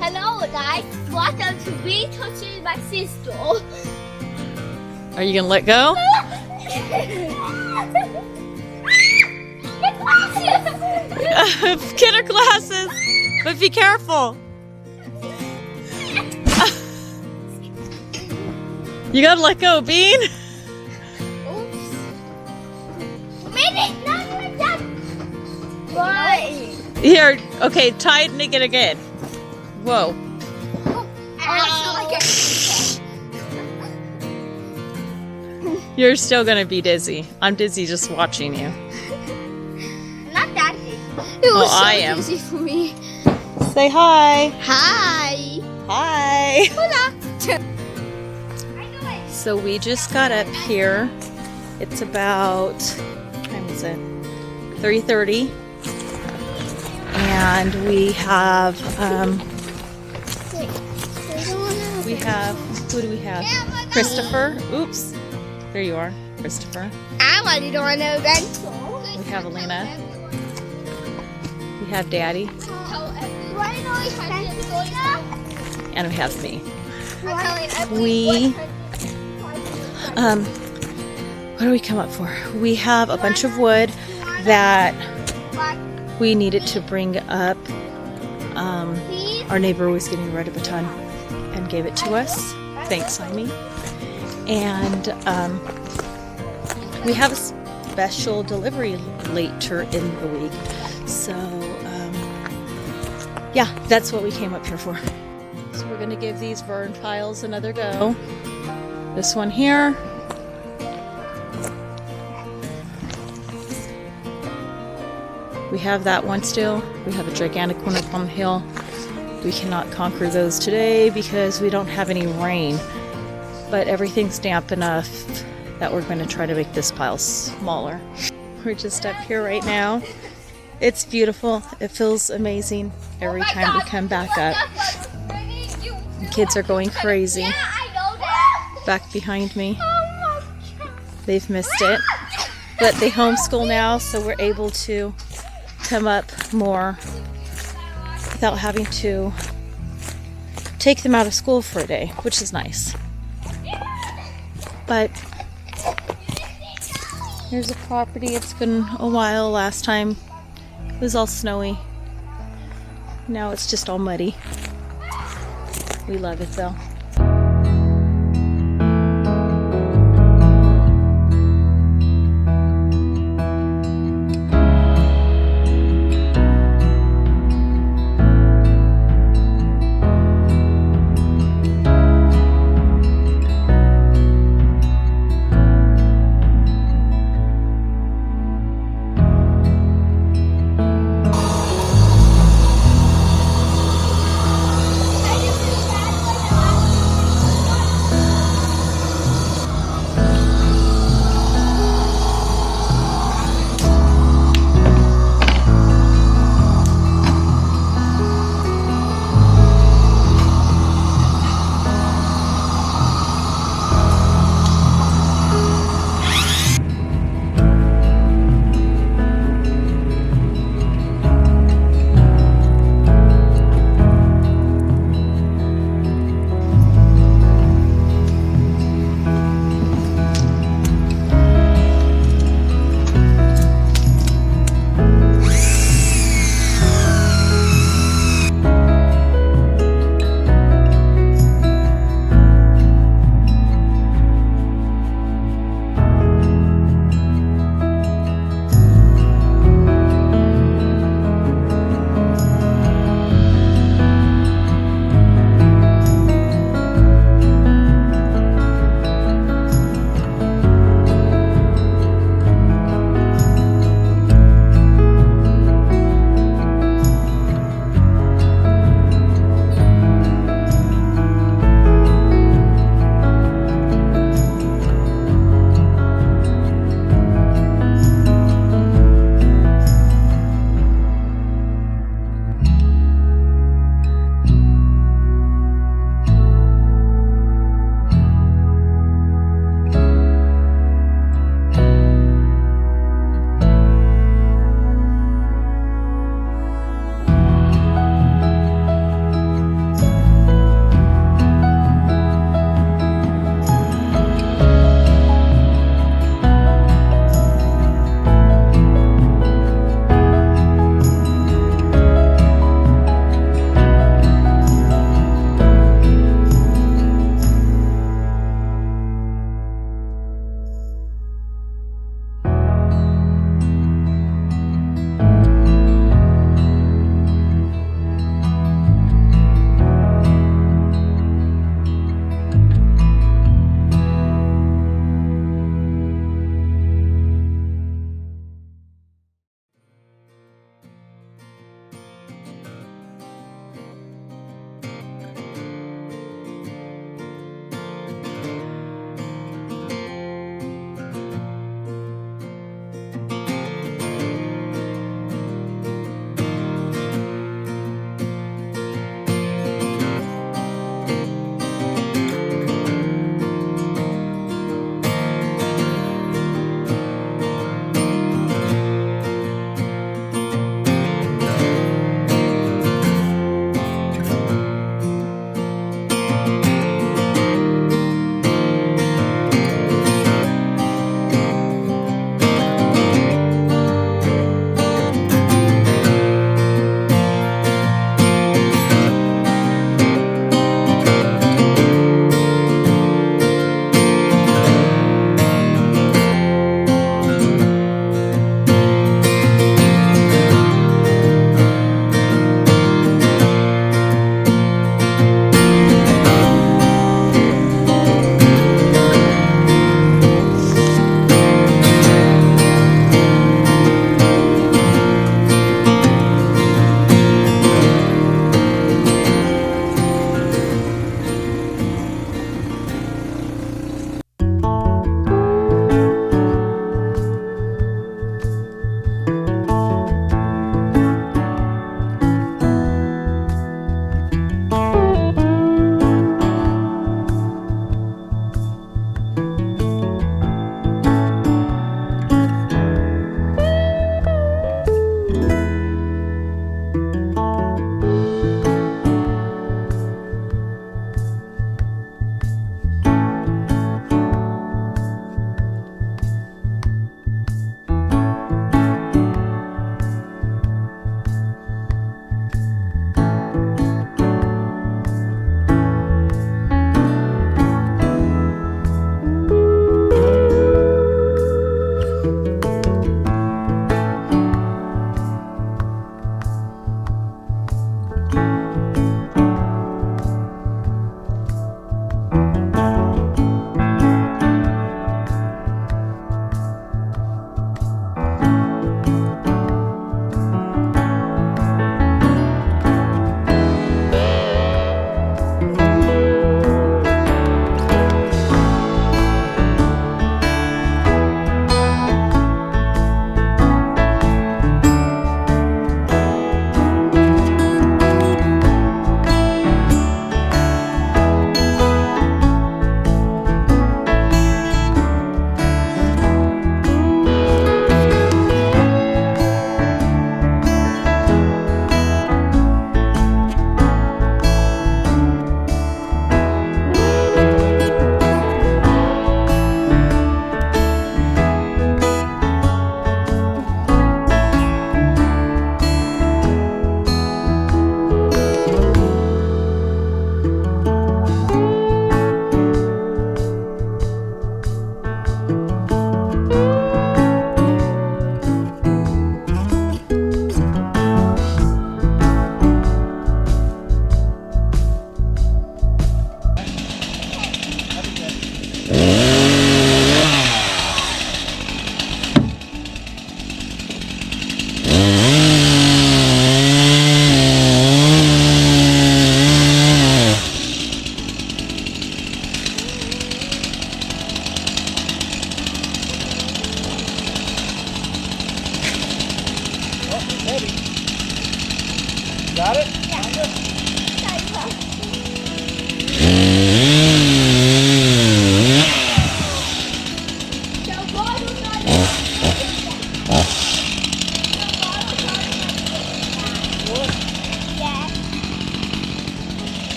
Hello guys, welcome to me touching my sister. Are you gonna let go? Get her glasses, but be careful. You gotta let go, Bean. Oops. Minute, not like that. Why? Here, okay, tighten it again. Whoa. You're still gonna be dizzy. I'm dizzy just watching you. Not that dizzy. It was I am. easy for me. Say hi. Hi. Hi. Hola. So we just got up here. It's about, what time is it? 3:30. And we have, who do we have? Christopher. Oops. There you are, Christopher. I wanted on a rental. We have Elena. We have Daddy. And we have me. What do we come up for? We have a bunch of wood that we needed to bring up. Our neighbor was getting rid of a ton and gave it to us. Thanks, Simon. And we have a special delivery later in the week. So, yeah, that's what we came up here for. So we're going to give these burn piles another go. This one here. We have that one still. We have a gigantic one up on the hill. We cannot conquer those today because we don't have any rain. But everything's damp enough that we're going to try to make this pile smaller. We're just up here right now. It's beautiful. It feels amazing every time we come back up. The kids are going crazy. Back behind me. They've missed it. But they homeschool now, so we're able to come up more without having to take them out of school for a day, which is nice. But here's a property. It's been a while. Last time it was all snowy. Now it's just all muddy. We love it though.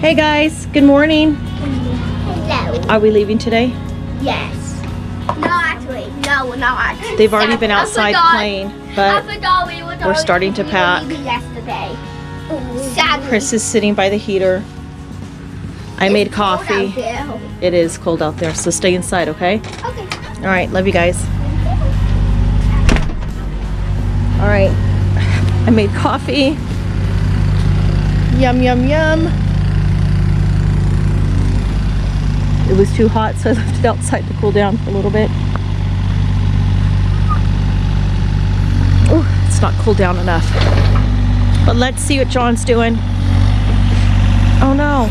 Hey guys, good morning. Hello. Are we leaving today? Yes. No, actually. No, we're not. They've already been outside playing, but we're starting to pack. Yesterday. Sadly. Chris is sitting by the heater. I made coffee. It is cold out there, so stay inside, okay? Okay. All right, love you guys. All right, I made coffee. Yum, yum, yum. It was too hot, so I left it outside to cool down a little bit. Oh, it's not cooled down enough. But let's see what John's doing. Oh no.